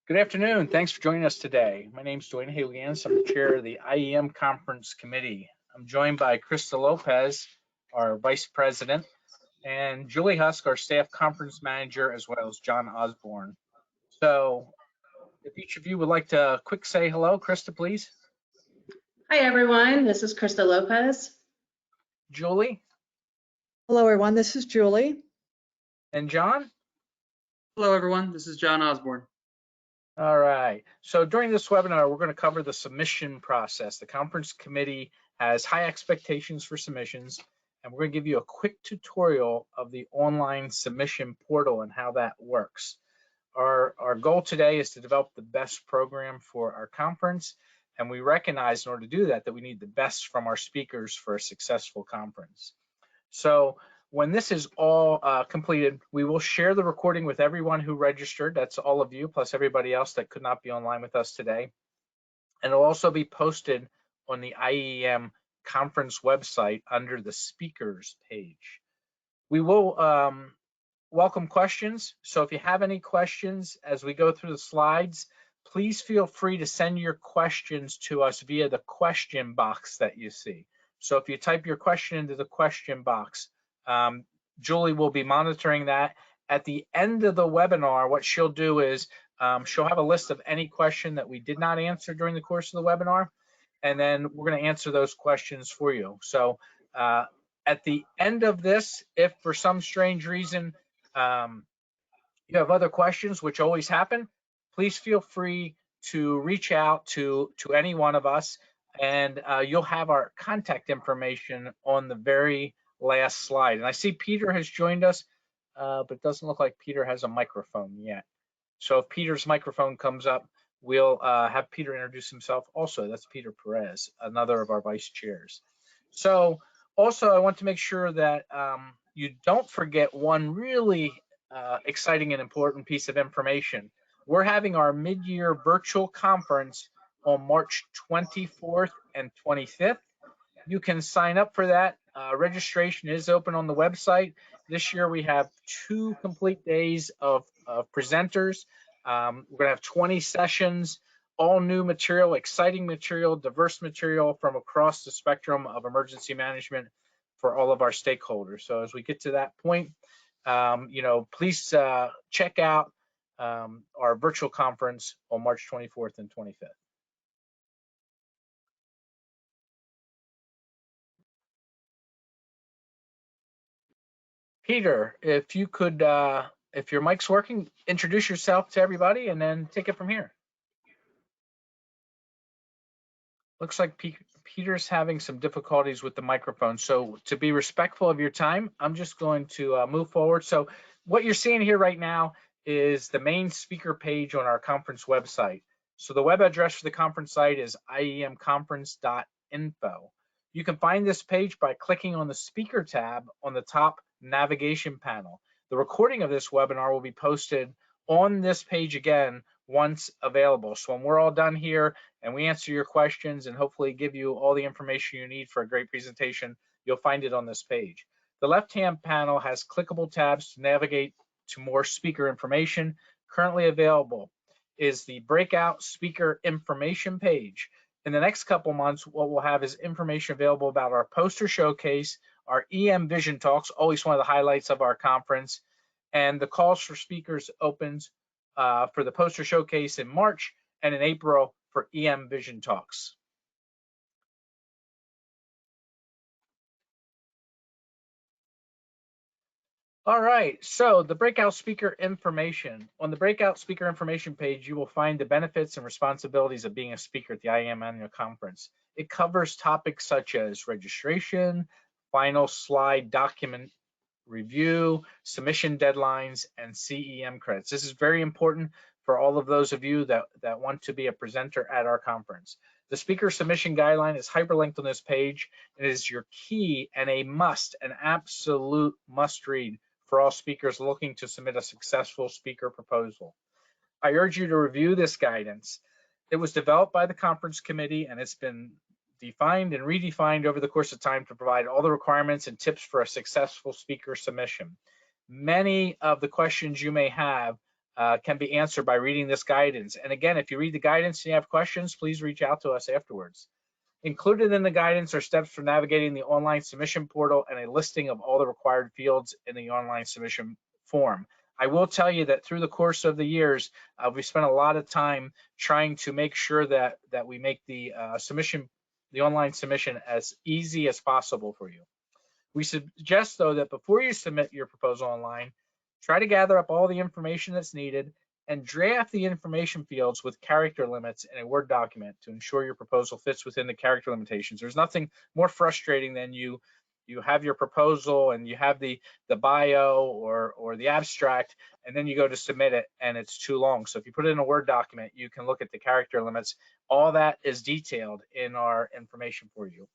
Good afternoon. Thanks for joining us today. My name is Dwayne Haley-Annis. I'm the chair of the IAEM Conference Committee. I'm joined by Krista Lopez, our vice president, and Julie Husk, our staff conference manager, as well as John Osborne. So if each of you would like to quick say hello, Krista, please. Hi, everyone. This is Krista Lopez. Julie. Hello, everyone. This is Julie. And John. Hello, everyone. This is John Osborne. All right. So during this webinar, we're going to cover the submission process. The conference committee has high expectations for submissions, and we're going to give you a quick tutorial of the online submission portal and how that works. Our goal today is to develop the best program for our conference, and we recognize in order to do that we need the best from our speakers for a successful conference. So when this is all completed, we will share the recording with everyone who registered. That's all of you, plus everybody else that could not be online with us today. And it'll also be posted on the IAEM conference website under the speakers page. We will welcome questions. So if you have any questions as we go through the slides, please feel free to send your questions to us via the question box that you see. So if you type your question into the question box, Julie will be monitoring that. At the end of the webinar, what she'll do is she'll have a list of any question that we did not answer during the course of the webinar, and then we're going to answer those questions for you. So at the end of this, if for some strange reason you have other questions, which always happen, please feel free to reach out to any one of us, and you'll have our contact information on the very last slide. And I see Peter has joined us, but it doesn't look like Peter has a microphone yet. So if Peter's microphone comes up, we'll have Peter introduce himself also. That's Peter Perez, another of our vice chairs. So also I want to make sure that you don't forget one really exciting and important piece of information. We're having our mid-year virtual conference on March 24th and 25th. You can sign up for that. Registration is open on the website. This year we have 2 complete days of presenters. We're going to have 20 sessions, all new material, exciting material, diverse material from across the spectrum of emergency management for all of our stakeholders. So as we get to that point, please check out our virtual conference on March 24th and 25th. Peter, if you could, if your mic's working, introduce yourself to everybody and then take it from here. Looks like Peter's having some difficulties with the microphone. So to be respectful of your time, I'm just going to move forward. So what you're seeing here right now is the main speaker page on our conference website. So the web address for the conference site is iemconference.info. You can find this page by clicking on the speaker tab on the top navigation panel. The recording of this webinar will be posted on this page again once available. So when we're all done here and we answer your questions and hopefully give you all the information you need for a great presentation, you'll find it on this page. The left-hand panel has clickable tabs to navigate to more speaker information. Currently available is the Breakout Speaker information page. In the next couple months, what we'll have is information available about our poster showcase, our EM Vision Talks, always one of the highlights of our conference, and the calls for speakers opens for the poster showcase in March and in April for EM Vision Talks. All right, so the Breakout Speaker information. On the Breakout Speaker information page, you will find the benefits and responsibilities of being a speaker at the IAEM Annual Conference. It covers topics such as registration, final slide document review, submission deadlines, and CEM credits. This is very important for all of those of you that want to be a presenter at our conference. The speaker submission guideline is hyperlinked on this page. It is your key and a must, an absolute must read for all speakers looking to submit a successful speaker proposal. I urge you to review this guidance. It was developed by the conference committee and it's been defined and redefined over the course of time to provide all the requirements and tips for a successful speaker submission. Many of the questions you may have can be answered by reading this guidance. And again, if you read the guidance and you have questions, please reach out to us afterwards. Included in the guidance are steps for navigating the online submission portal and a listing of all the required fields in the online submission form. I will tell you that through the course of the years, we spent a lot of time trying to make sure that we make the online submission as easy as possible for you. We suggest, though, that before you submit your proposal online, try to gather up all the information that's needed and draft the information fields with character limits in a Word document to ensure your proposal fits within the character limitations. There's nothing more frustrating than you have your proposal and you have the bio or the abstract, and then you go to submit it and it's too long. So if you put it in a Word document, you can look at the character limits. All that is detailed in our information for you.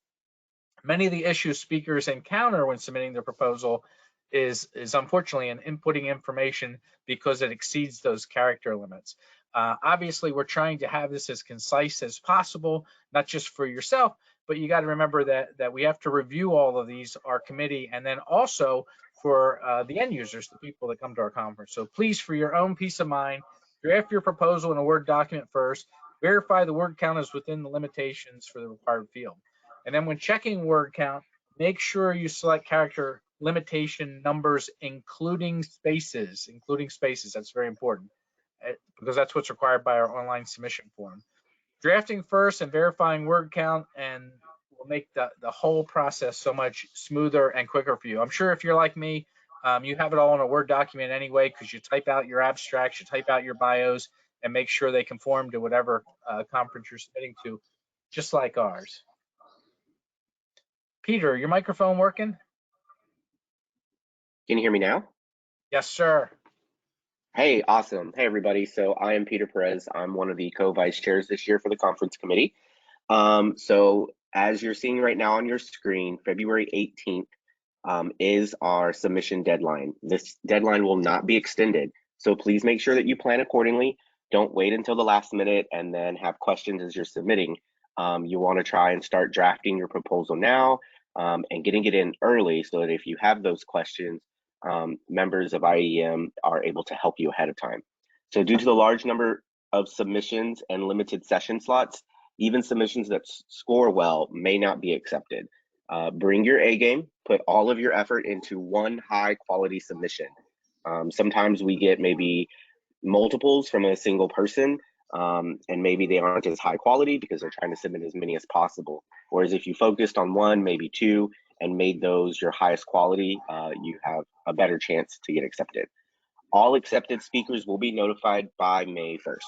Many of the issues speakers encounter when submitting their proposal is unfortunately in inputting information because it exceeds those character limits. Obviously, we're trying to have this as concise as possible, not just for yourself, but you got to remember that we have to review all of these, our committee, and then also for the end users, the people that come to our conference. So please, for your own peace of mind, draft your proposal in a Word document first, verify the word count is within the limitations for the required field. And then when checking word count, make sure you select character limitation numbers, including spaces. That's very important because that's what's required by our online submission form. Drafting first and verifying word count and will make the whole process so much smoother and quicker for you. I'm sure if you're like me, you have it all in a Word document anyway because you type out your abstracts, you type out your bios, and make sure they conform to whatever conference you're submitting to, just like ours. Peter, your microphone working? Can you hear me now? Yes, sir. Hey, awesome. Hey, everybody. So I am Peter Perez. I'm one of the co-vice chairs this year for the conference committee. So as you're seeing right now on your screen, February 18th is our submission deadline. This deadline will not be extended. So please make sure that you plan accordingly. Don't wait until the last minute and then have questions as you're submitting. You want to try and start drafting your proposal now and getting it in early so that if you have those questions, members of IAEM are able to help you ahead of time. So due to the large number of submissions and limited session slots, even submissions that score well may not be accepted. Bring your A game, put all of your effort into one high quality submission. Sometimes we get maybe multiples from a single person, and maybe they aren't as high quality because they're trying to submit as many as possible. Whereas if you focused on one, maybe two, and made those your highest quality, you have a better chance to get accepted. All accepted speakers will be notified by May 1st.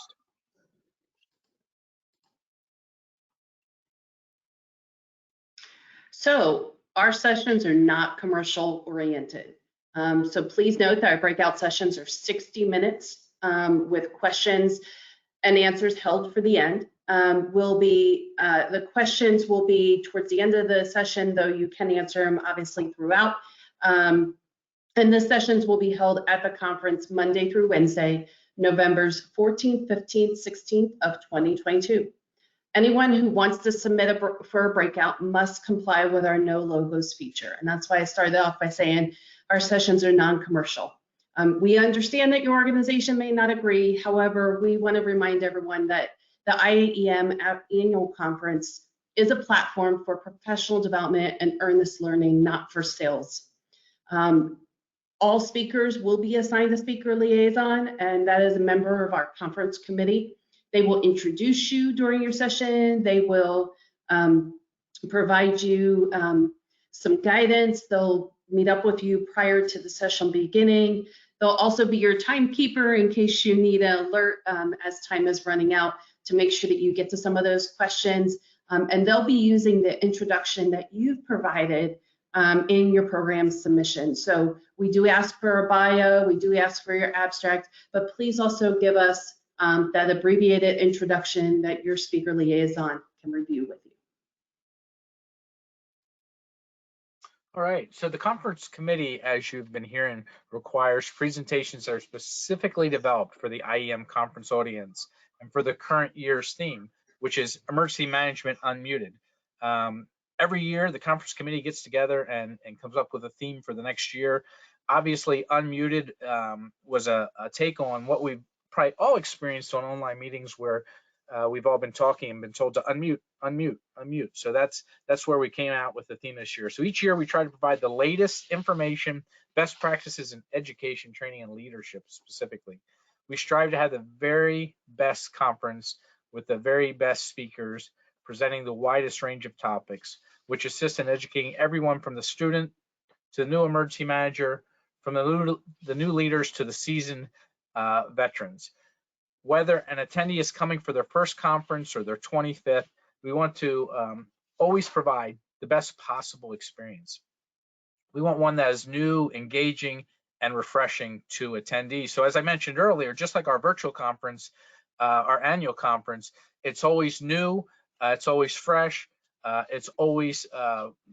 So our sessions are not commercial oriented. So please note that our breakout sessions are 60 minutes with questions and answers held for the end. The questions will be towards the end of the session, though you can answer them obviously throughout. And the sessions will be held at the conference Monday through Wednesday, November's 14th, 15th, 16th of 2022. Anyone who wants to submit for a breakout must comply with our no logos feature. And that's why I started off by saying our sessions are non-commercial. We understand that your organization may not agree. However, we want to remind everyone that the IAEM annual conference is a platform for professional development and earnest learning, not for sales. All speakers will be assigned a speaker liaison, and that is a member of our conference committee. They will introduce you during your session. They will provide you some guidance. They'll meet up with you prior to the session beginning. They'll also be your timekeeper in case you need an alert as time is running out to make sure that you get to some of those questions. And they'll be using the introduction that you've provided in your program submission. So we do ask for a bio, we do ask for your abstract, but please also give us that abbreviated introduction that your speaker liaison can review with you. All right, so the conference committee, as you've been hearing, requires presentations that are specifically developed for the IAEM conference audience and for the current year's theme, which is Emergency Management Unmuted. Every year, the conference committee gets together and comes up with a theme for the next year. Obviously, unmuted was a take on what we've probably all experienced on online meetings where we've all been talking and been told to unmute, unmute, unmute. So that's where we came out with the theme this year. So each year we try to provide the latest information, best practices in education, training, and leadership specifically. We strive to have the very best conference with the very best speakers presenting the widest range of topics, which assist in educating everyone from the student to the new emergency manager, from the new leaders to the seasoned veterans. Whether an attendee is coming for their first conference or their 25th, we want to always provide the best possible experience. We want one that is new, engaging, and refreshing to attendees. So as I mentioned earlier, just like our virtual conference, our annual conference, it's always new, it's always fresh, it's always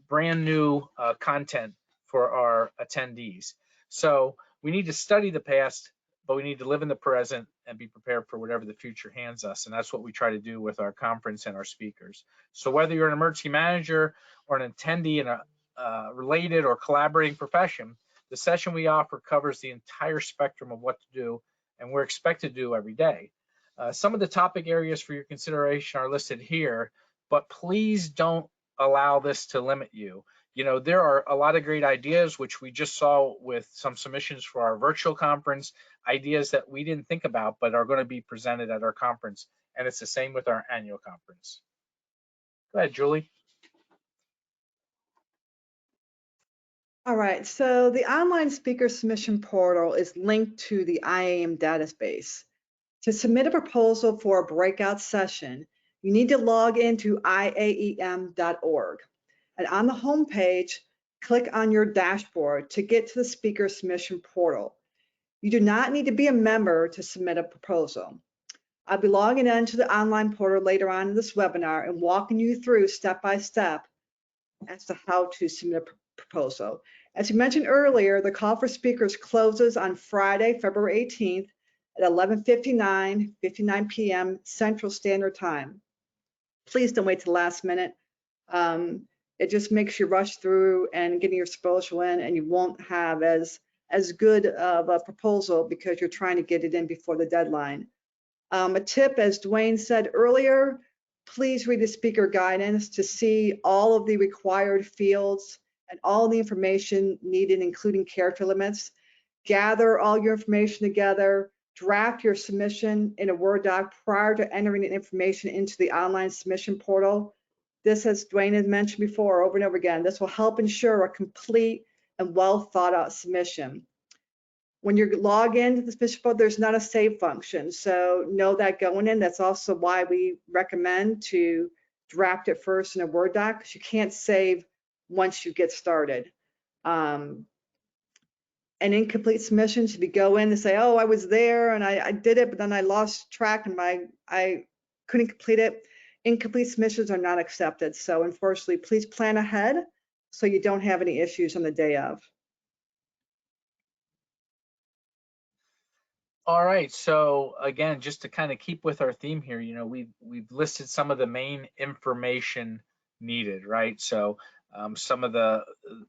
brand new content for our attendees. So we need to study the past, but we need to live in the present and be prepared for whatever the future hands us. And that's what we try to do with our conference and our speakers. So whether you're an emergency manager or an attendee in a related or collaborating profession, the session we offer covers the entire spectrum of what to do and we're expected to do every day. Some of the topic areas for your consideration are listed here, but please don't allow this to limit you. You know, there are a lot of great ideas, which we just saw with some submissions for our virtual conference, ideas that we didn't think about, but are going to be presented at our conference. And it's the same with our annual conference. Go ahead, Julie. All right, so the online speaker submission portal is linked to the IAEM database. To submit a proposal for a breakout session, you need to log into IAEM.org. And on the home page, click on your dashboard to get to the speaker submission portal. You do not need to be a member to submit a proposal. I'll be logging into the online portal later on in this webinar and walking you through step by step as to how to submit a proposal. As you mentioned earlier, the call for speakers closes on Friday, February 18th at 11:59 p.m. Central Standard Time. Please don't wait till the last minute. It just makes you rush through and getting your proposal in, and you won't have as good of a proposal because you're trying to get it in before the deadline. A tip, as Dwayne said earlier, please read the speaker guidance to see all of the required fields and all the information needed, including character limits. Gather all your information together, draft your submission in a Word doc prior to entering the information into the online submission portal. This, as Dwayne had mentioned before, over and over again, this will help ensure a complete and well thought out submission. When you log into the submission portal, there's not a save function. So know that going in. That's also why we recommend to draft it first in a Word doc, because you can't save once you get started. And incomplete submissions, if you go in and say, oh, I was there and I did it, but then I lost track and I couldn't complete it, incomplete submissions are not accepted. So unfortunately, please plan ahead so you don't have any issues on the day of. All right, so again, just to kind of keep with our theme here, you know, we've listed some of the main information needed, right? So some of the,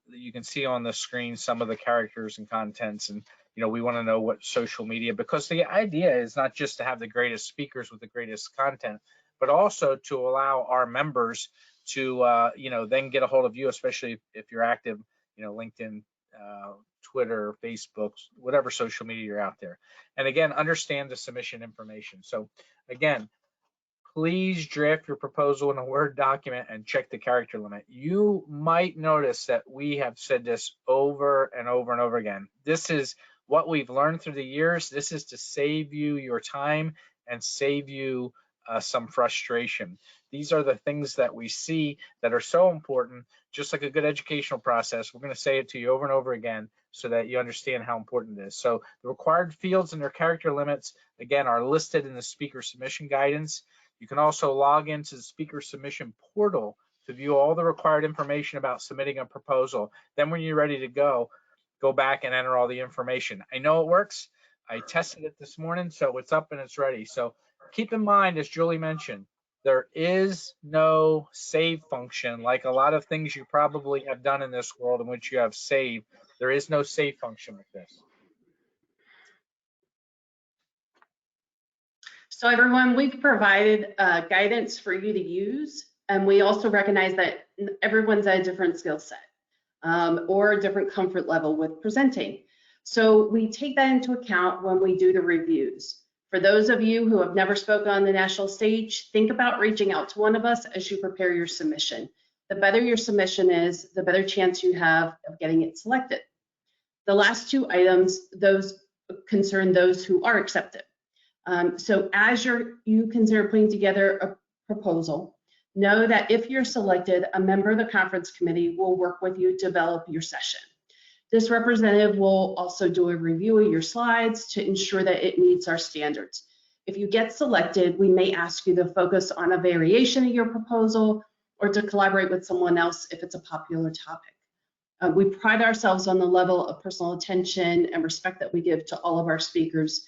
you can see on the screen some of the characters and contents, and you know, we want to know what social media, because the idea is not just to have the greatest speakers with the greatest content, but also to allow our members to you know, then get a hold of you, especially if you're active, you know, LinkedIn, Twitter, Facebook, whatever social media you're out there. And again, understand the submission information. So again, please draft your proposal in a Word document and check the character limit. You might notice that we have said this over and over and over again. This is what we've learned through the years. This is to save you your time and save you some frustration. These are the things that we see that are so important, just like a good educational process. We're going to say it to you over and over again so that you understand how important it is. So the required fields and their character limits, again, are listed in the speaker submission guidance. You can also log into the speaker submission portal to view all the required information about submitting a proposal. Then when you're ready to go back and enter all the information. I know it works. I tested it this morning, so it's up and it's ready. So keep in mind, as Julie mentioned, there is no save function like a lot of things you probably have done in this world in which you have save. There is no save function with this. So everyone, we've provided guidance for you to use, and we also recognize that everyone's at a different skill set or a different comfort level with presenting. So we take that into account when we do the reviews. For those of you who have never spoken on the national stage, think about reaching out to one of us as you prepare your submission. The better your submission is, the better chance you have of getting it selected. The last two items, those concern those who are accepted. So as you consider putting together a proposal, know that if you're selected, a member of the conference committee will work with you to develop your session. This representative will also do a review of your slides to ensure that it meets our standards. If you get selected, we may ask you to focus on a variation of your proposal or to collaborate with someone else if it's a popular topic. We pride ourselves on the level of personal attention and respect that we give to all of our speakers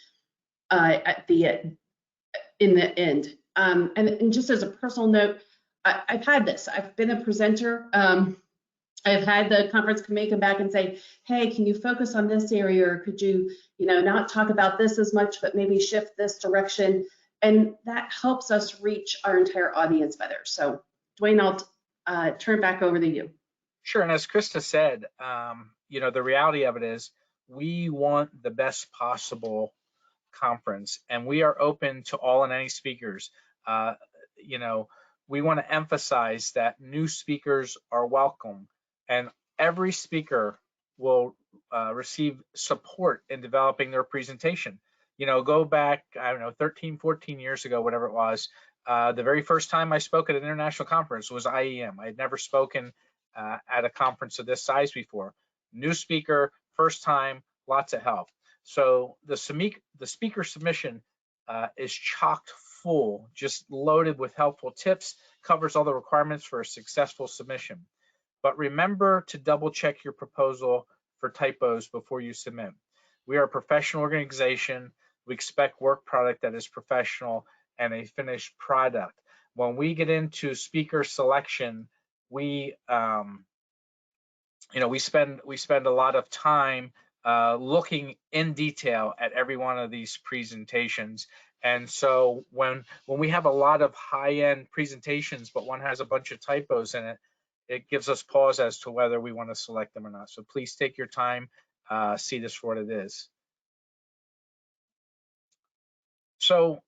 in the end. And just as a personal note, I've had this. I've been a presenter. I've had the conference committee come back and say, hey, can you focus on this area, or could you, not talk about this as much, but maybe shift this direction? And that helps us reach our entire audience better. So Dwayne, I'll turn it back over to you. Sure, and as Krista said, the reality of it is we want the best possible conference, and we are open to all and any speakers. We want to emphasize that new speakers are welcome, and every speaker will receive support in developing their presentation. Go back, 13, 14 years ago, whatever it was, the very first time I spoke at an international conference was IAEM. I had never spoken at a conference of this size before. New speaker, first time, lots of help. So the speaker submission is chocked full, just loaded with helpful tips, covers all the requirements for a successful submission. But remember to double check your proposal for typos before you submit. We are a professional organization. We expect work product that is professional and a finished product. When we get into speaker selection, we spend a lot of time looking in detail at every one of these presentations. And so when we have a lot of high-end presentations, but one has a bunch of typos in it, it gives us pause as to whether we want to select them or not. So please take your time, see this for what it is. So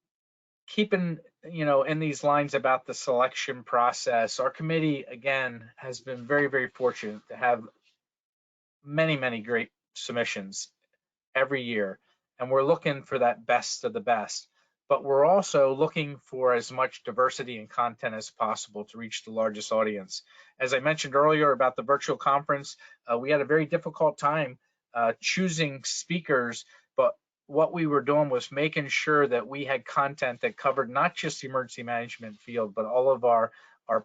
keeping, in these lines about the selection process, our committee, again, has been very, very fortunate to have many, many great submissions every year. And we're looking for that best of the best. But we're also looking for as much diversity and content as possible to reach the largest audience. As I mentioned earlier about the virtual conference, we had a very difficult time choosing speakers, but what we were doing was making sure that we had content that covered not just the emergency management field, but all of our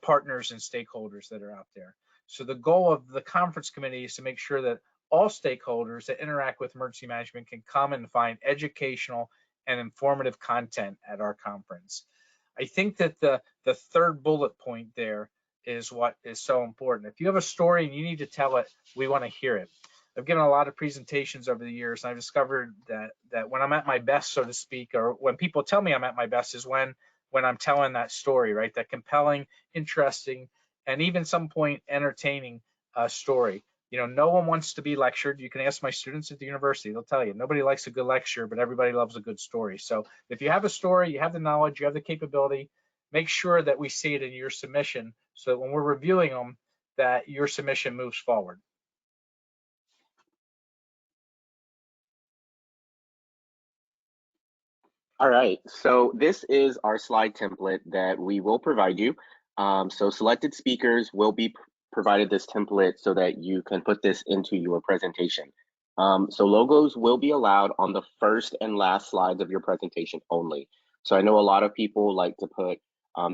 partners and stakeholders that are out there. So the goal of the conference committee is to make sure that all stakeholders that interact with emergency management can come and find educational and informative content at our conference. I think that the third bullet point there is what is so important. If you have a story and you need to tell it, we want to hear it. I've given a lot of presentations over the years, and I've discovered that when I'm at my best, so to speak, or when people tell me I'm at my best, is when I'm telling that story, right? That compelling, interesting, and even some point entertaining story. No one wants to be lectured. You can ask my students at the university, they'll tell you, nobody likes a good lecture, but everybody loves a good story. So if you have a story, you have the knowledge, you have the capability, make sure that we see it in your submission so that when we're reviewing them, that your submission moves forward. All right, so this is our slide template that we will provide you. So selected speakers will be provided this template so that you can put this into your presentation. So logos will be allowed on the first and last slides of your presentation only. So I know a lot of people like to put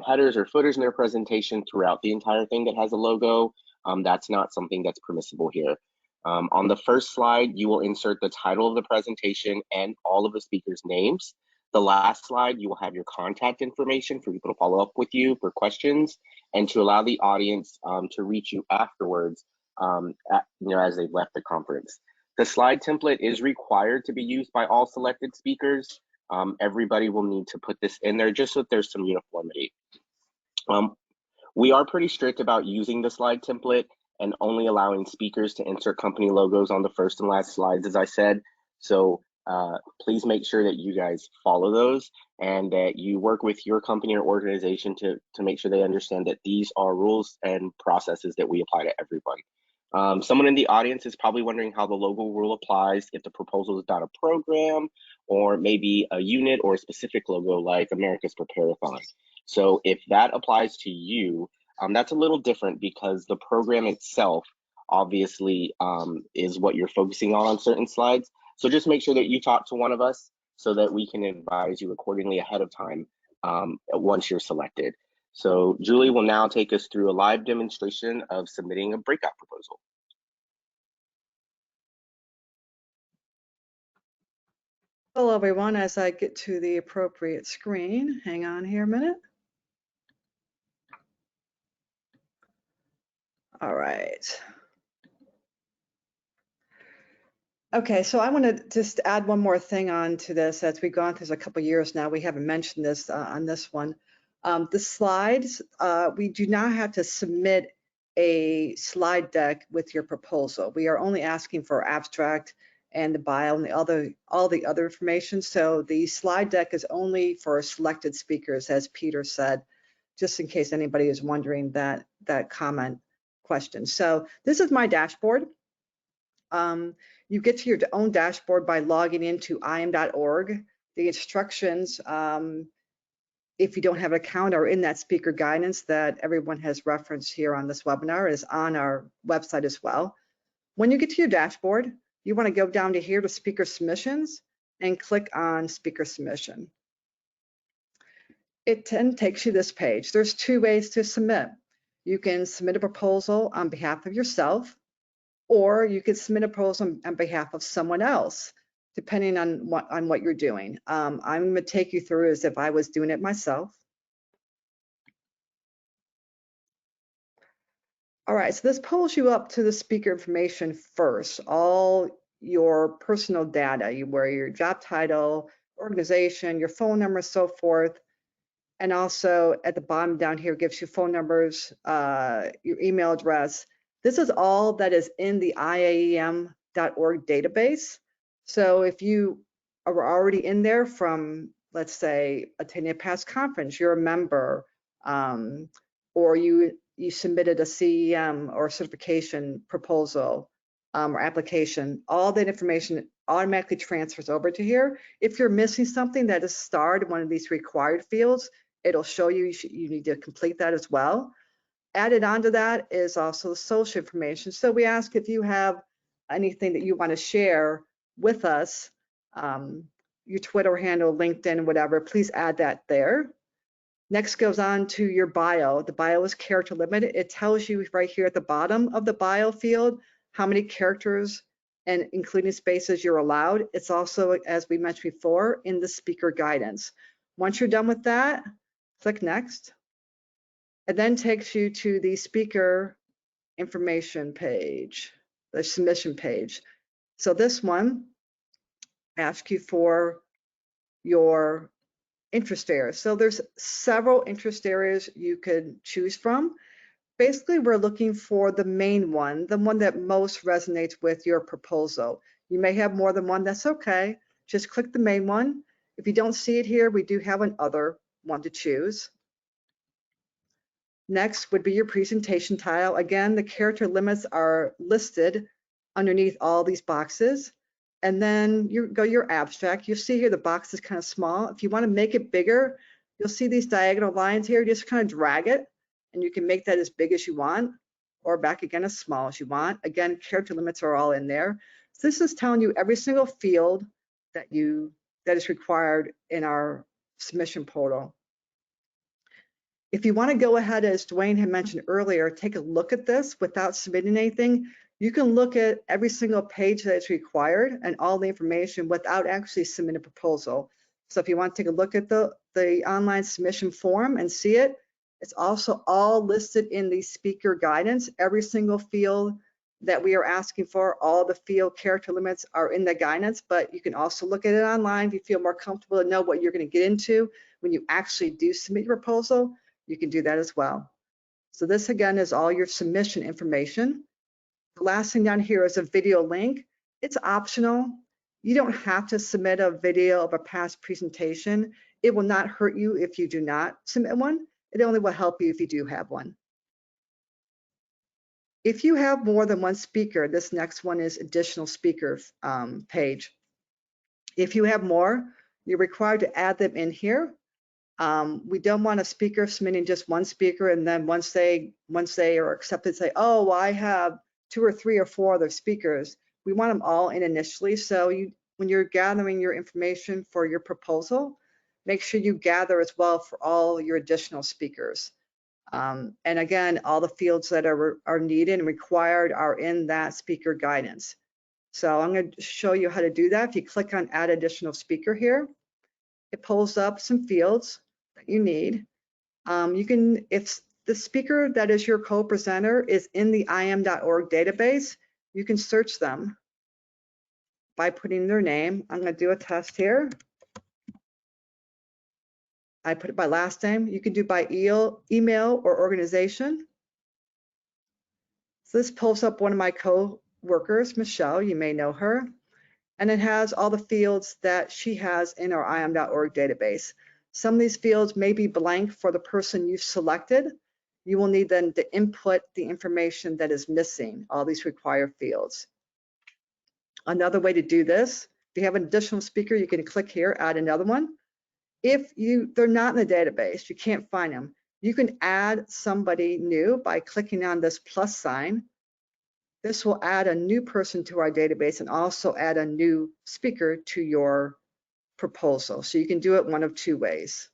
headers or footers in their presentation throughout the entire thing that has a logo. That's not something that's permissible here. On the first slide, you will insert the title of the presentation and all of the speakers' names. The last slide, you will have your contact information for people to follow up with you for questions and to allow the audience to reach you afterwards as they've left the conference. The slide template is required to be used by all selected speakers. Everybody will need to put this in there just so that there's some uniformity. We are pretty strict about using the slide template and only allowing speakers to insert company logos on the first and last slides, as I said. So please make sure that you guys follow those and that you work with your company or organization to make sure they understand that these are rules and processes that we apply to everyone. Someone in the audience is probably wondering how the logo rule applies if the proposal is about a program or maybe a unit or a specific logo like America's Prepare-a-thon. So if that applies to you, that's a little different because the program itself obviously is what you're focusing on certain slides. So just make sure that you talk to one of us so that we can advise you accordingly ahead of time once you're selected. So Julie will now take us through a live demonstration of submitting a breakout proposal. Hello, everyone. As I get to the appropriate screen, hang on here a minute. All right. Okay, so I want to just add one more thing on to this. As we've gone through a couple of years now, we haven't mentioned this on this one. The slides, we do not have to submit a slide deck with your proposal. We are only asking for abstract and the bio and all the other information. So the slide deck is only for selected speakers, as Peter said, just in case anybody is wondering that comment question. So this is my dashboard. You get to your own dashboard by logging into IAEM.org. The instructions, if you don't have an account, are in that speaker guidance that everyone has referenced here on this webinar, is on our website as well. When you get to your dashboard, you want to go down to here to speaker submissions and click on speaker submission. It then takes you this page. There's two ways to submit. You can submit a proposal on behalf of yourself, or you could submit a proposal on behalf of someone else, depending on what you're doing. I'm going to take you through as if I was doing it myself. All right, so this pulls you up to the speaker information first, all your personal data, where your job title, organization, your phone number, so forth. And also at the bottom down here gives you phone numbers, your email address. This is all that is in the IAEM.org database. So if you are already in there from, let's say, attending a past conference, you're a member, or you submitted a CEM or certification proposal or application, all that information automatically transfers over to here. If you're missing something that is starred in one of these required fields, it'll show you you need to complete that as well. Added onto that is also the social information. So we ask if you have anything that you want to share with us, your Twitter handle, LinkedIn, whatever, please add that there. Next goes on to your bio. The bio is character limited. It tells you right here at the bottom of the bio field how many characters and including spaces you're allowed. It's also, as we mentioned before, in the speaker guidance. Once you're done with that, click next. It then takes you to the speaker information page, the submission page. So this one asks you for your interest areas. So there's several interest areas you could choose from. Basically, we're looking for the main one, the one that most resonates with your proposal. You may have more than one, that's okay. Just click the main one. If you don't see it here, we do have an other one to choose. Next would be your presentation tile. Again, the character limits are listed underneath all these boxes. And then you go your abstract. You'll see here the box is kind of small. If you want to make it bigger, you'll see these diagonal lines here. Just kind of drag it, and you can make that as big as you want, or back again as small as you want. Again, character limits are all in there. So this is telling you every single field that is required in our submission portal. If you want to go ahead, as Dwayne had mentioned earlier, take a look at this without submitting anything, you can look at every single page that is required and all the information without actually submitting a proposal. So if you want to take a look at the online submission form and see it, it's also all listed in the speaker guidance. Every single field that we are asking for. All the field character limits are in the guidance, but you can also look at it online if you feel more comfortable to know what you're going to get into when you actually do submit your proposal. You can do that as well. So this again is all your submission information. The last thing down here is a video link. It's optional. You don't have to submit a video of a past presentation. It will not hurt you if you do not submit one. It only will help you if you do have one. If you have more than one speaker, this next one is additional speaker page. If you have more, you're required to add them in here. We don't want a speaker submitting just one speaker, and then once they are accepted, say, oh, well, I have 2 or 3 or 4 other speakers. We want them all in initially. So when you're gathering your information for your proposal, make sure you gather as well for all your additional speakers. And again, all the fields that are needed and required are in that speaker guidance. So I'm going to show you how to do that. If you click on add additional speaker here, it pulls up some fields that you need. You can, if the speaker that is your co-presenter is in the IAEM.org database, you can search them by putting their name. I'm going to do a test here. I put it by last name. You can do by email or organization. So this pulls up one of my co-workers, Michelle, you may know her, and it has all the fields that she has in our IAEM.org database. Some of these fields may be blank for the person you've selected. You will need then to input the information that is missing, all these required fields. Another way to do this, if you have an additional speaker, you can click here, add another one. If they're not in the database, you can't find them, you can add somebody new by clicking on this plus sign. This will add a new person to our database and also add a new speaker to your proposal. So you can do it one of 2 ways.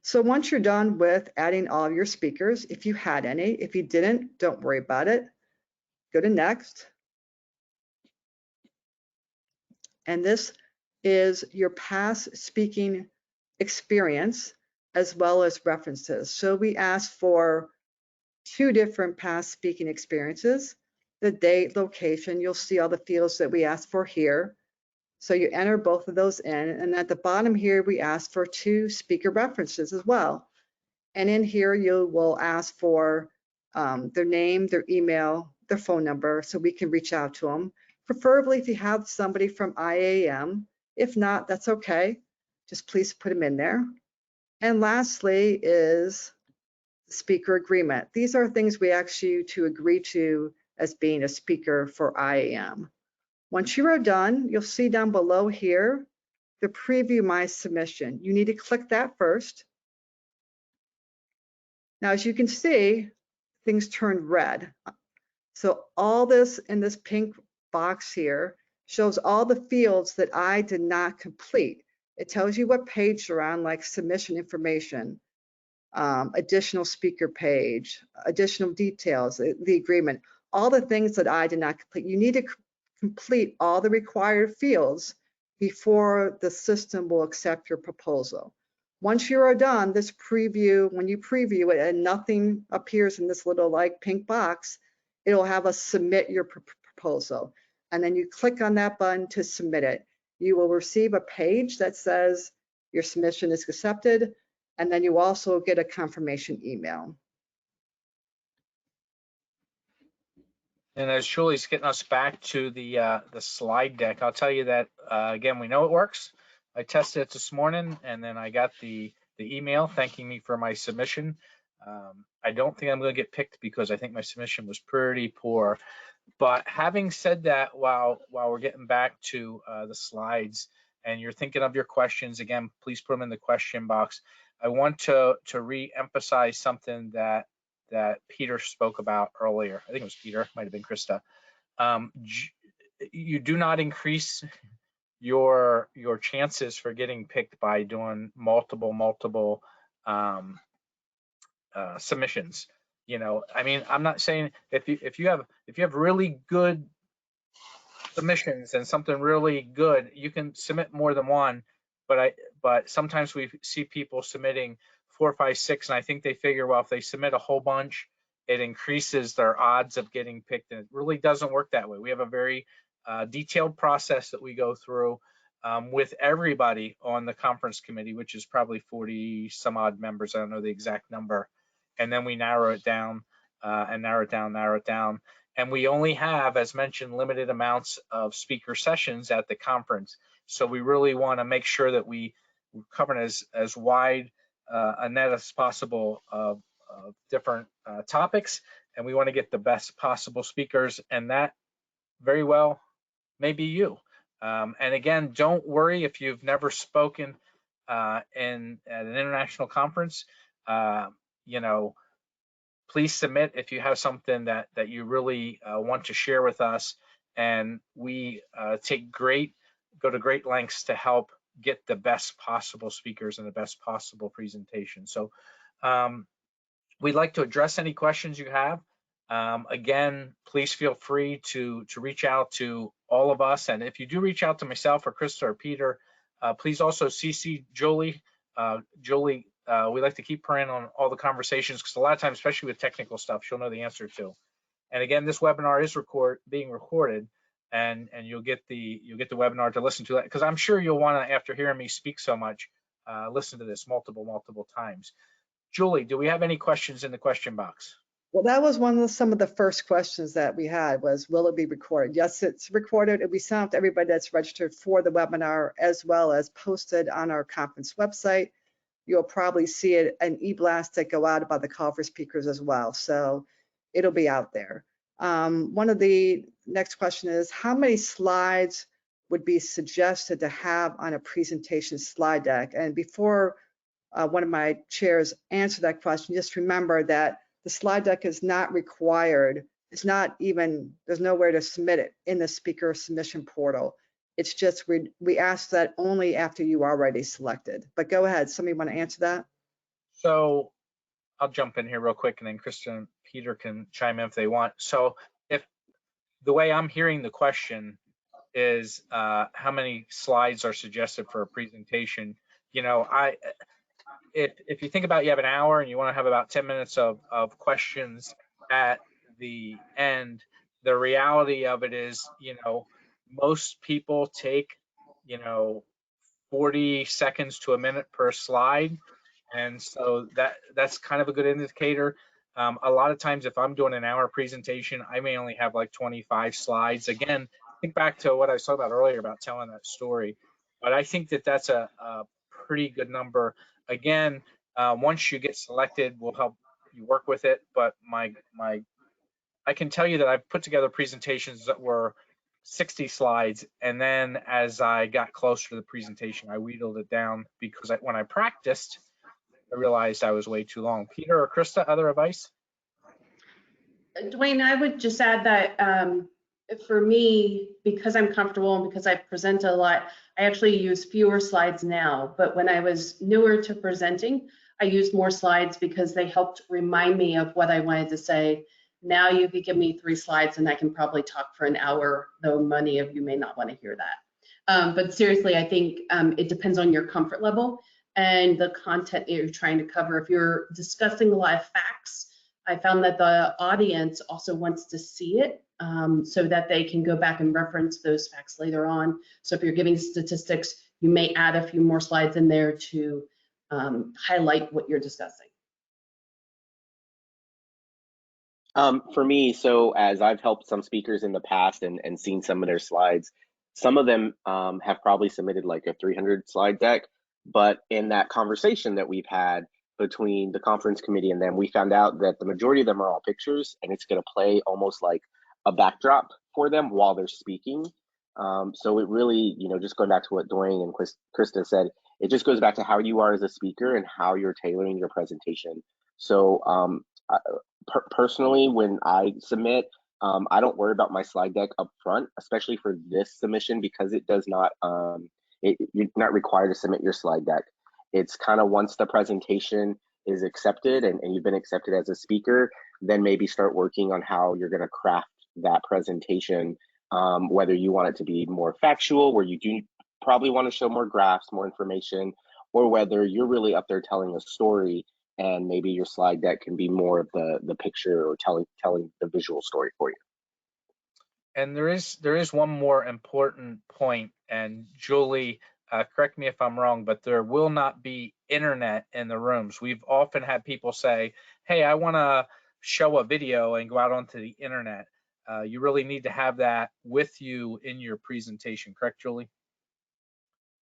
So once you're done with adding all of your speakers, if you had any, if you didn't, don't worry about it. Go to next. And this is your past speaking experience as well as references. So we asked for 2 different past speaking experiences, the date, location. You'll see all the fields that we asked for here. So you enter both of those in, and at the bottom here, we ask for 2 speaker references as well. And in here, you will ask for their name, their email, their phone number, so we can reach out to them. Preferably if you have somebody from IAEM. If not, that's okay. Just please put them in there. And lastly is the speaker agreement. These are things we ask you to agree to as being a speaker for IAEM. Once you are done, you'll see down below here, the preview my submission. You need to click that first. Now, as you can see, things turned red. So all this in this pink box here shows all the fields that I did not complete. It tells you what page you're on, like submission information, additional speaker page, additional details, the agreement, all the things that I did not complete. You need to complete all the required fields before the system will accept your proposal. Once you are done, this preview, when you preview it and nothing appears in this little like pink box, it'll have us submit your proposal. And then you click on that button to submit it. You will receive a page that says your submission is accepted, and then you also get a confirmation email. And as Julie's getting us back to the slide deck, I'll tell you that, again, we know it works. I tested it this morning, and then I got the email thanking me for my submission. I don't think I'm going to get picked because I think my submission was pretty poor. But having said that, while we're getting back to the slides and you're thinking of your questions, again, please put them in the question box. I want to re-emphasize something that Peter spoke about earlier. I think it was Peter, might have been Krista. You do not increase your chances for getting picked by doing multiple submissions. You know, I mean, I'm not saying if you have really good submissions and something really good, you can submit more than one. But sometimes we see people submitting 4, 5, 6, and I think they figure, well, if they submit a whole bunch, it increases their odds of getting picked, and it really doesn't work that way. We have a very detailed process that we go through with everybody on the conference committee, which is probably 40 some odd members. I don't know the exact number. And then we narrow it down and narrow it down. And we only have, as mentioned, limited amounts of speaker sessions at the conference. So we really want to make sure that we're covering as wide a net as possible of different topics. And we want to get the best possible speakers. And that very well may be you. And again, don't worry if you've never spoken at an international conference. You know, please submit if you have something that you really want to share with us, and we go to great lengths to help get the best possible speakers and the best possible presentation. So we'd like to address any questions you have. Again, please feel free to reach out to all of us, and if you do reach out to myself or Krista or Peter, please also CC Jolie. We like to keep her in on all the conversations, because a lot of times, especially with technical stuff, she'll know the answer to. And again, this webinar is being recorded, and you'll get the webinar to listen to that, because I'm sure you'll want to, after hearing me speak so much, listen to this multiple times. Julie, do we have any questions in the question box? Well, that was some of the first questions that we had was, will it be recorded? Yes, it's recorded. It'll be sent out to everybody that's registered for the webinar, as well as posted on our conference website. You'll probably see it an e-blast that go out about the call for speakers as well. So it'll be out there. One of the next question is, how many slides would be suggested to have on a presentation slide deck? And before one of my chairs answer that question, just remember that the slide deck is not required. It's not even, there's nowhere to submit it in the speaker submission portal. It's just we ask that only after you are already selected. But go ahead, somebody want to answer that? So I'll jump in here real quick, and then Krista and Peter can chime in if they want. So if the way I'm hearing the question is how many slides are suggested for a presentation, you know, if you think about, you have an hour and you want to have about 10 minutes of questions at the end, the reality of it is, you know, most people take, you know, 40 seconds to a minute per slide. And so that's kind of a good indicator. A lot of times, if I'm doing an hour presentation, I may only have like 25 slides. Again, think back to what I was talking about earlier about telling that story. But I think that that's a pretty good number. Again, once you get selected, we'll help you work with it. But I can tell you that I've put together presentations that were 60 slides, and then as I got closer to the presentation, I wheedled it down, because when I practiced, I realized I was way too long. Peter or Krista, other advice? Dwayne, I would just add that for me, because I'm comfortable and because I present a lot, I actually use fewer slides now. But when I was newer to presenting, I used more slides because they helped remind me of what I wanted to say. Now you could give me 3 slides and I can probably talk for an hour, though many of you may not want to hear that. But seriously, I think it depends on your comfort level and the content that you're trying to cover. If you're discussing a lot of facts, I found that the audience also wants to see it so that they can go back and reference those facts later on. So if you're giving statistics, you may add a few more slides in there to highlight what you're discussing. For me, so as I've helped some speakers in the past and seen some of their slides, some of them have probably submitted like a 300 slide deck, but in that conversation that we've had between the conference committee and them, we found out that the majority of them are all pictures, and it's going to play almost like a backdrop for them while they're speaking. So it really, you know, just going back to what Dwayne and Krista said, it just goes back to how you are as a speaker and how you're tailoring your presentation. So personally, when I submit, I don't worry about my slide deck up front, especially for this submission, because it does not, you're not required to submit your slide deck. It's kind of once the presentation is accepted and you've been accepted as a speaker, then maybe start working on how you're going to craft that presentation, whether you want it to be more factual, where you do probably want to show more graphs, more information, or whether you're really up there telling a story and maybe your slide deck can be more of the picture or telling the visual story for you. And there is one more important point, and Julie, correct me if I'm wrong, but there will not be internet in the rooms. We've often had people say, hey, I want to show a video and go out onto the internet. You really need to have that with you in your presentation, correct, Julie?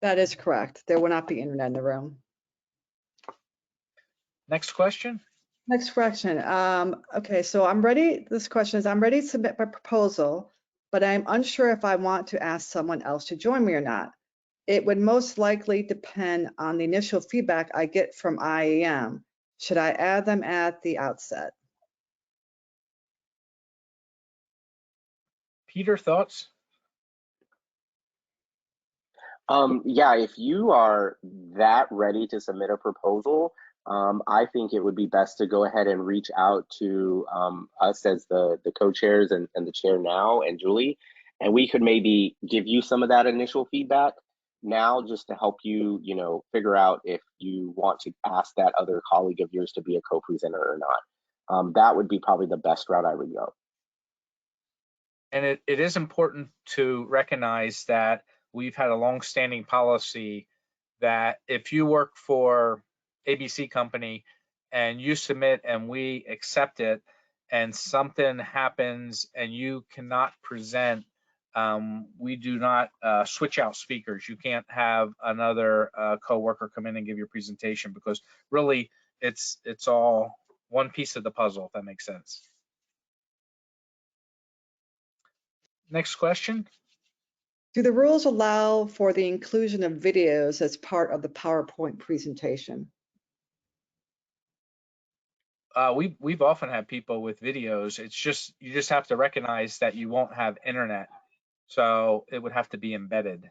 That is correct. There will not be internet in the room. Next question. Next question. Okay, so I'm ready. This question is, I'm ready to submit my proposal, but I'm unsure if I want to ask someone else to join me or not. It would most likely depend on the initial feedback I get from IAEM. Should I add them at the outset? Peter, thoughts? Yeah, if you are that ready to submit a proposal, I think it would be best to go ahead and reach out to us as the co-chairs and the chair now and Julie, and we could maybe give you some of that initial feedback now just to help you, figure out if you want to ask that other colleague of yours to be a co-presenter or not. That would be probably the best route I would go. And it is important to recognize that we've had a long-standing policy that if you work for ABC company and you submit and we accept it and something happens and you cannot present, we do not switch out speakers. You can't have another coworker come in and give your presentation, because really it's all one piece of the puzzle, if that makes sense. Next question. Do the rules allow for the inclusion of videos as part of the PowerPoint presentation? We've often had people with videos. It's just, you just have to recognize that you won't have internet. So it would have to be embedded.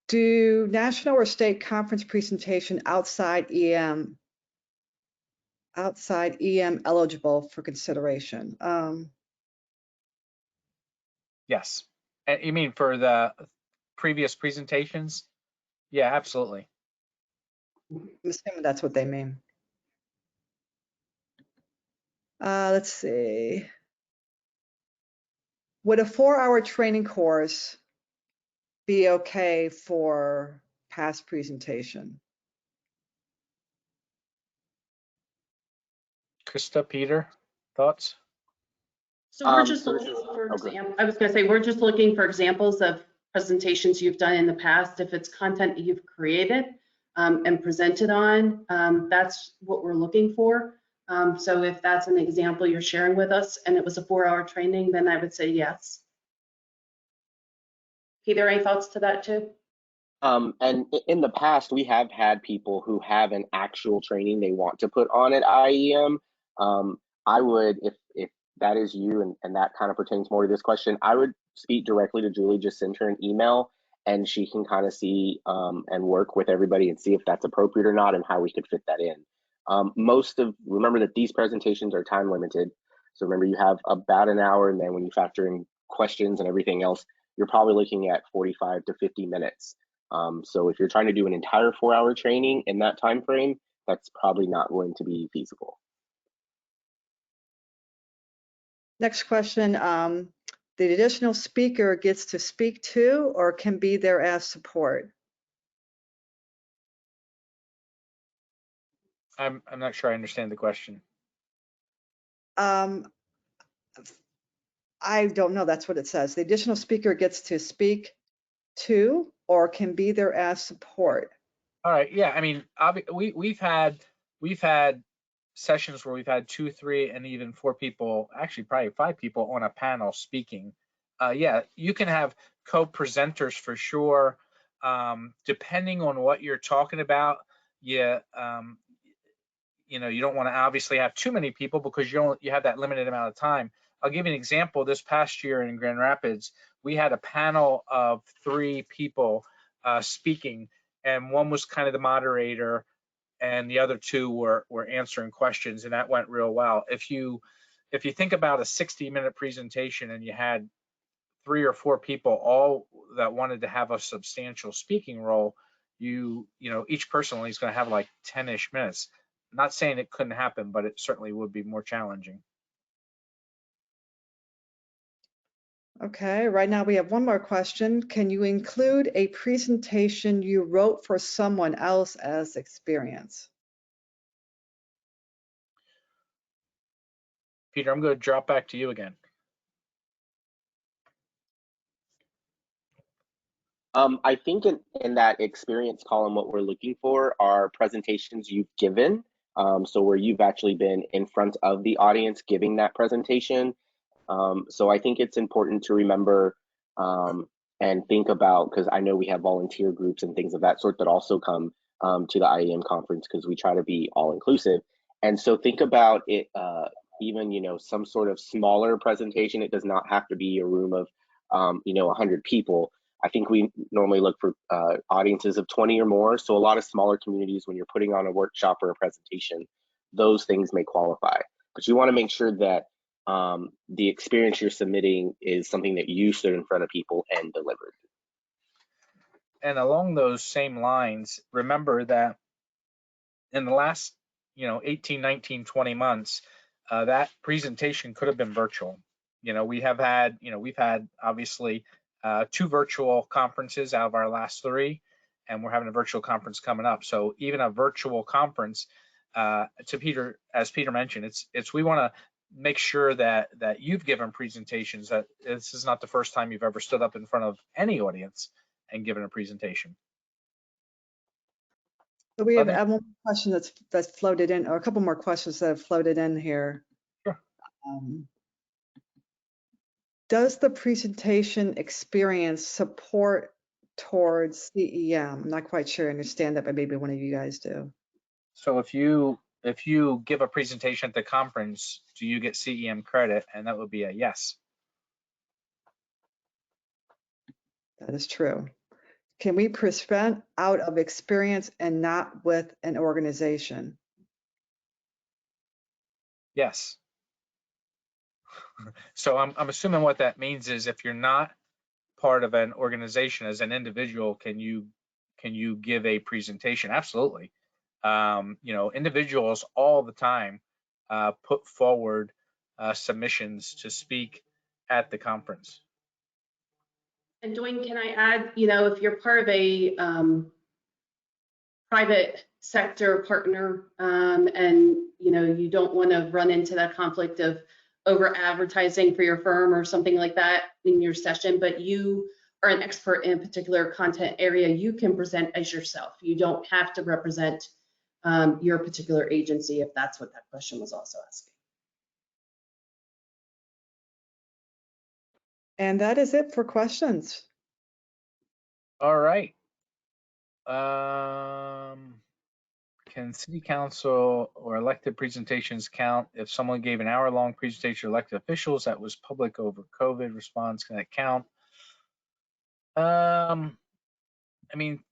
Do national or state conference presentation outside EM eligible for consideration? Yes. And you mean for the previous presentations? Yeah, absolutely. I'm assuming that's what they mean. Let's see. Would a 4-hour training course be okay for past presentation? Krista, Peter, thoughts? So we're just looking for example, I was going to say, we're just looking for examples of presentations you've done in the past. If it's content you've created and presented on, that's what we're looking for. So if that's an example you're sharing with us and it was a 4-hour training, then I would say yes. Peter, any thoughts to that too? And in the past, we have had people who have an actual training they want to put on at IAEM. I would, if that is you and that kind of pertains more to this question, I would speak directly to Julie, just send her an email and she can kind of see and work with everybody and see if that's appropriate or not and how we could fit that in. Remember that these presentations are time limited. So remember, you have about an hour, and then when you factor in questions and everything else, you're probably looking at 45 to 50 minutes. So if you're trying to do an entire 4-hour training in that time frame, that's probably not going to be feasible. Next question. The additional speaker gets to speak to or can be there as support? I'm not sure I understand the question. I don't know. That's what it says. The additional speaker gets to speak to or can be there as support. All right. Yeah. I mean, we've had sessions where we've had 2, 3, and even 4 people, actually probably 5 people on a panel speaking. Yeah, you can have co-presenters for sure. Depending on what you're talking about, yeah, you don't want to obviously have too many people because you have that limited amount of time. I'll give you an example. This past year in Grand Rapids, we had a panel of 3 people speaking, and one was kind of the moderator, and the other 2 were answering questions, and that went real well. If you think about a 60-minute presentation and you had 3 or 4 people all that wanted to have a substantial speaking role, you know, each person is going to have like 10-ish minutes. Not saying it couldn't happen, but it certainly would be more challenging. Okay, right now we have one more question. Can you include a presentation you wrote for someone else as experience? Peter, I'm going to drop back to you again. I think in that experience column, what we're looking for are presentations you've given. So where you've actually been in front of the audience giving that presentation. So I think it's important to remember and think about, because I know we have volunteer groups and things of that sort that also come to the IAEM conference, because we try to be all inclusive. And so think about it, even, you know, some sort of smaller presentation. It does not have to be a room of, you know, 100 people. I think we normally look for audiences of 20 or more. So a lot of smaller communities, when you're putting on a workshop or a presentation, those things may qualify. But you want to make sure that the experience you're submitting is something that you stood in front of people and delivered. And along those same lines, remember that in the last, you know, 18, 19, 20 months, that presentation could have been virtual. You know, we've had obviously 2 virtual conferences out of our last 3, and we're having a virtual conference coming up. So even a virtual conference, to Peter, as Peter mentioned, we want to make sure that you've given presentations, that this is not the first time you've ever stood up in front of any audience and given a presentation. So we have one question that's floated in, or a couple more questions that have floated in here. Sure. Does the presentation experience support towards CEM? I'm not quite sure I understand that, but maybe one of you guys do. So if you give a presentation at the conference, do you get CEM credit? And that would be a yes. That is true. Can we present out of experience and not with an organization? Yes. So I'm assuming what that means is, if you're not part of an organization, as an individual, can you give a presentation? Absolutely. You know, individuals all the time put forward submissions to speak at the conference. And Dwayne, can I add, you know, if you're part of a private sector partner and, you know, you don't want to run into that conflict of over advertising for your firm or something like that in your session, but you are an expert in a particular content area, you can present as yourself. You don't have to represent your particular agency, if that's what that question was also asking. And that is it for questions. All right. Can city council or elected presentations count if someone gave an hour-long presentation to elected officials that was public over COVID response? Can that count? I mean,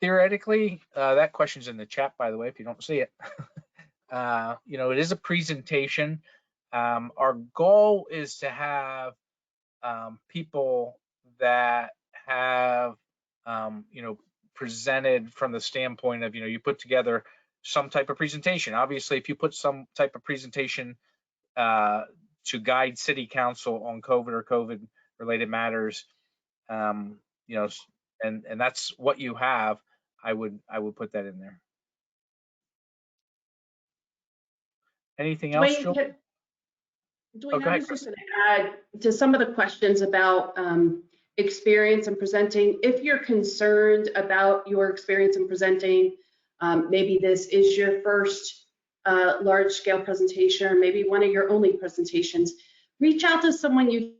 theoretically, that question's in the chat, by the way, if you don't see it. You know, it is a presentation. Our goal is to have people that have, you know, presented from the standpoint of, you know, you put together some type of presentation. Obviously, if you put some type of presentation to guide city council on COVID or COVID related matters, you know, and that's what you have, I would put that in there. Anything else, Jill? Dwayne, I was just going to add to some of the questions about experience in presenting. If you're concerned about your experience in presenting, maybe this is your first large-scale presentation, or maybe one of your only presentations, reach out to someone you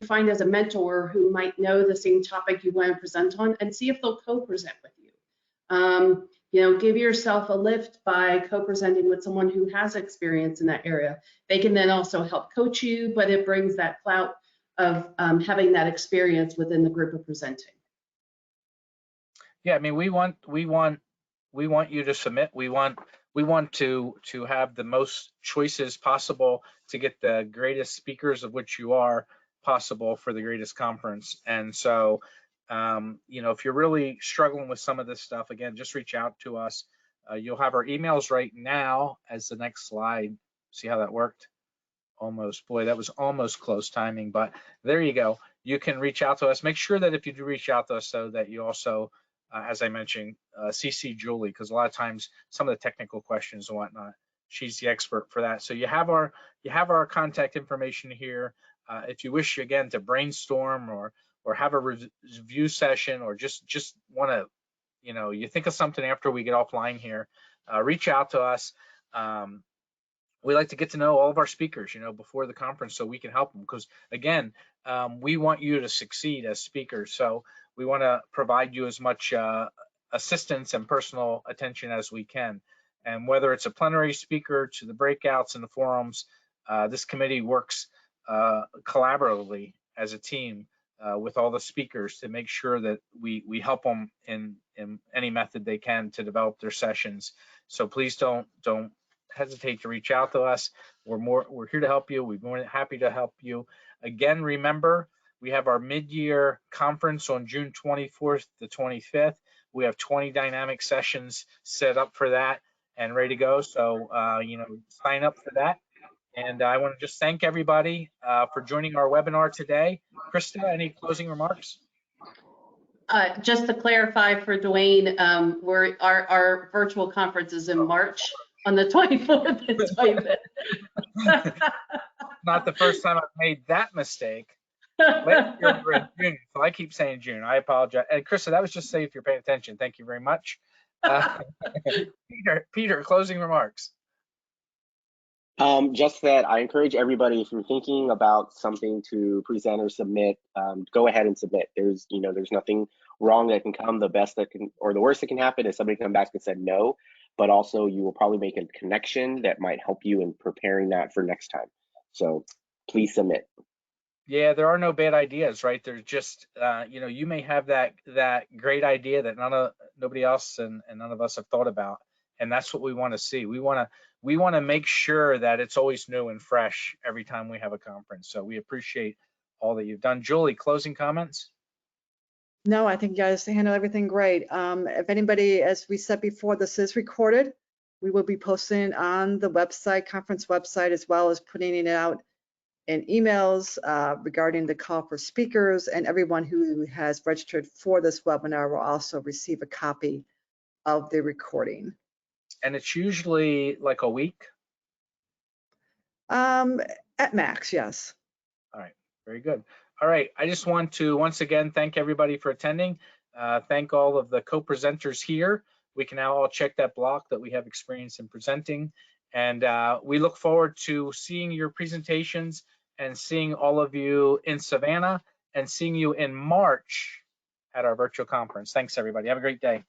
find as a mentor who might know the same topic you want to present on, and see if they'll co-present with you. You know, give yourself a lift by co-presenting with someone who has experience in that area. They can then also help coach you, but it brings that clout of having that experience within the group of presenting. Yeah, I mean, we want you to submit. We want to have the most choices possible to get the greatest speakers, of which you are, possible for the greatest conference. And so, you know, if you're really struggling with some of this stuff, again, just reach out to us. You'll have our emails right now as the next slide. See how that worked? Almost, boy, that was almost close timing, but there you go. You can reach out to us. Make sure that if you do reach out to us, so that you also, as I mentioned, CC Julie, because a lot of times some of the technical questions and whatnot, she's the expert for that. So you have our contact information here. If you wish, again, to brainstorm or have a review session, or just want to, you know, you think of something after we get offline here, reach out to us. We like to get to know all of our speakers, you know, before the conference, so we can help them, because again, we want you to succeed as speakers. So we want to provide you as much assistance and personal attention as we can. And whether it's a plenary speaker to the breakouts and the forums, this committee works collaboratively as a team with all the speakers to make sure that we help them in any method they can to develop their sessions. So please don't hesitate to reach out to us. We're here to help you. We're more than happy to help you. Again, remember, we have our mid-year conference on June 24th to 25th. We have 20 dynamic sessions set up for that and ready to go. So, you know, sign up for that. And I want to just thank everybody for joining our webinar today. Krista, any closing remarks? Just to clarify for Dwayne, our virtual conference is in March on the 24th and 25th. Not the first time I've made that mistake. Last year we were in June, so I keep saying June. I apologize. And Krista, that was just say if you're paying attention. Thank you very much. Peter, closing remarks. Just that I encourage everybody, if you're thinking about something to present or submit, go ahead and submit. There's nothing wrong that can come. The best that can, or the worst that can happen is somebody come back and said no, but also you will probably make a connection that might help you in preparing that for next time. So please submit. Yeah, there are no bad ideas, right? There's just, you know, you may have that great idea that nobody else and none of us have thought about, and that's what we want to see. We want to make sure that it's always new and fresh every time we have a conference. So we appreciate all that you've done. Julie, closing comments? No, I think you guys handled everything great. If anybody, as we said before, this is recorded. We will be posting on the website, conference website, as well as putting it out in emails regarding the call for speakers, and everyone who has registered for this webinar will also receive a copy of the recording. And it's usually like a week? At max, yes. All right, very good. All right, I just want to once again thank everybody for attending. Thank all of the co-presenters here. We can now all check that block that we have experience in presenting. And we look forward to seeing your presentations and seeing all of you in Savannah and seeing you in March at our virtual conference. Thanks, everybody. Have a great day.